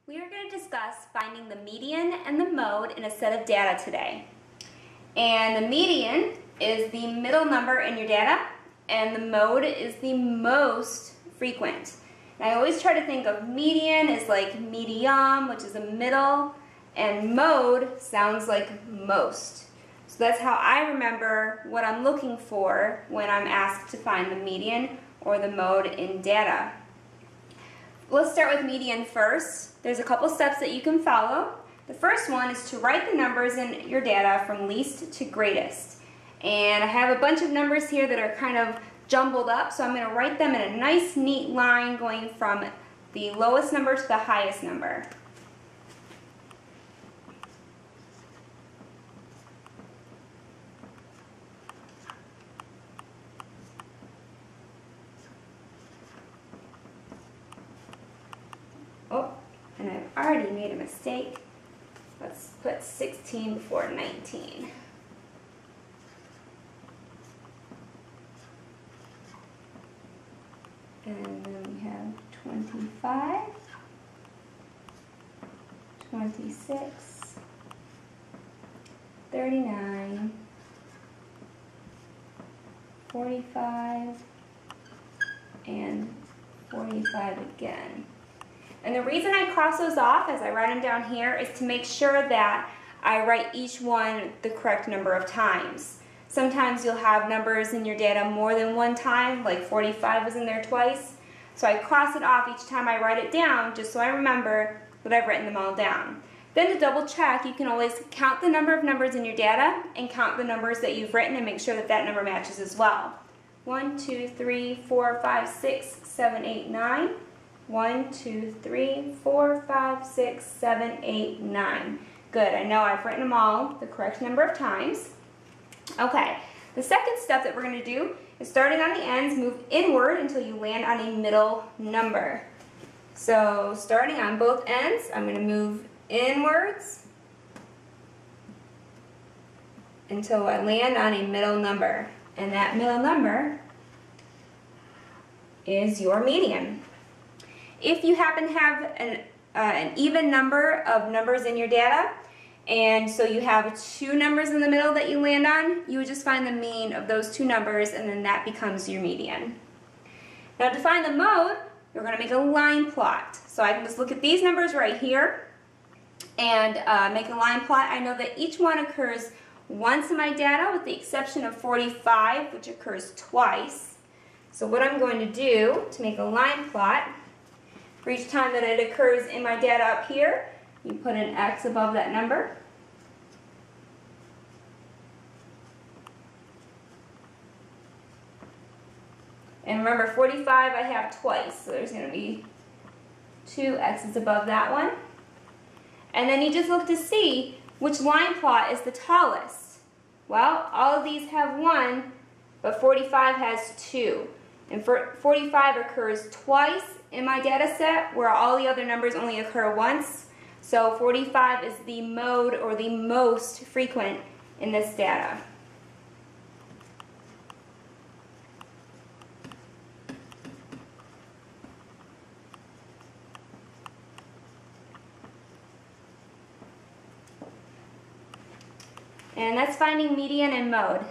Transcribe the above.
We are going to discuss finding the median and the mode in a set of data today. And the median is the middle number in your data, and the mode is the most frequent. And I always try to think of median as like medium, which is a middle, and mode sounds like most. So that's how I remember what I'm looking for when I'm asked to find the median or the mode in data. Let's start with median first. There's a couple steps that you can follow. The first one is to write the numbers in your data from least to greatest. And I have a bunch of numbers here that are kind of jumbled up, so I'm going to write them in a nice neat line going from the lowest number to the highest number. Oh, and I've already made a mistake. Let's put 16 before 19. And then we have 25, 26, 39, 45, and 45 again. And the reason I cross those off as I write them down here is to make sure that I write each one the correct number of times. Sometimes you'll have numbers in your data more than one time, like 45 was in there twice. So I cross it off each time I write it down just so I remember that I've written them all down. Then to double check, you can always count the number of numbers in your data and count the numbers that you've written and make sure that that number matches as well. 1, 2, 3, 4, 5, 6, 7, 8, 9. 1, 2, 3, 4, 5, 6, 7, 8, 9. Good, I know I've written them all the correct number of times. Okay, the second step that we're going to do is starting on the ends, move inward until you land on a middle number. So starting on both ends, I'm going to move inwards until I land on a middle number. And that middle number is your median. If you happen to have an even number of numbers in your data, and so you have two numbers in the middle that you land on, you would just find the mean of those two numbers, and then that becomes your median. Now to find the mode, you're going to make a line plot. So I can just look at these numbers right here and make a line plot. I know that each one occurs once in my data, with the exception of 45, which occurs twice. So what I'm going to do to make a line plot, for each time that it occurs in my data up here, you put an X above that number. And remember, 45 I have twice, so there's going to be two X's above that one. And then you just look to see which line plot is the tallest. Well, all of these have one, but 45 has two. And 45 occurs twice in my data set, where all the other numbers only occur once. So 45 is the mode or the most frequent in this data. And that's finding median and mode.